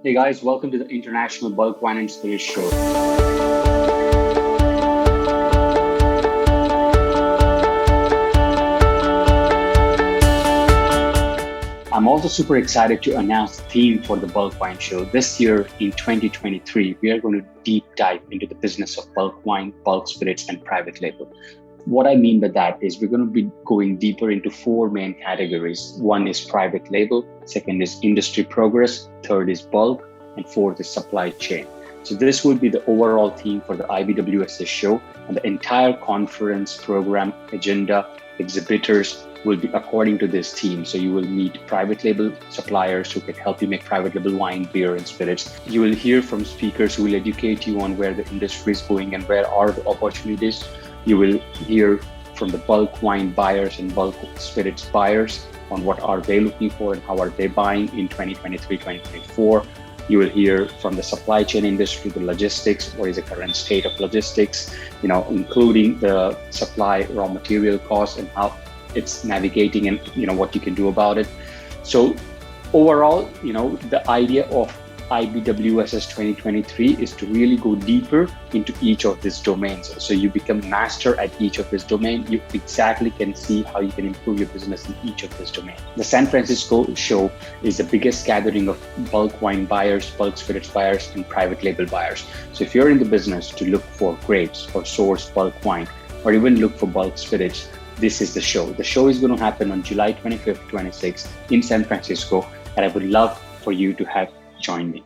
Hey guys, welcome to the International Bulk Wine and Spirits Show. I'm also super excited to announce the theme for the Bulk Wine Show. This year in 2023, we are going to deep dive into the business of bulk wine, bulk spirits, and private label. What I mean by that is we're going to be going deeper into four main categories. One is private label, second is industry progress, third is bulk, and fourth is supply chain. So this will be the overall theme for the IBWSS show, and the entire conference program, agenda, exhibitors will be according to this theme. So you will meet private label suppliers who can help you make private label wine, beer, and spirits. You will hear from speakers who will educate you on where the industry is going and where are the opportunities. You will hear from the bulk wine buyers and bulk spirits buyers on what are they looking for and how are they buying in 2023, 2024. You will hear from the supply chain industry, the logistics, what is the current state of logistics, including the supply raw material costs and how it's navigating and what you can do about it. So overall, the idea of IBWSS 2023 is to really go deeper into each of these domains. So you become master at each of this domain. You exactly can see how you can improve your business in each of this domain. The San Francisco show is the biggest gathering of bulk wine buyers, bulk spirits buyers, and private label buyers. So if you're in the business to look for grapes or source bulk wine, or even look for bulk spirits, this is the show. The show is going to happen on July 25th, 26th in San Francisco, and I would love for you to have join me.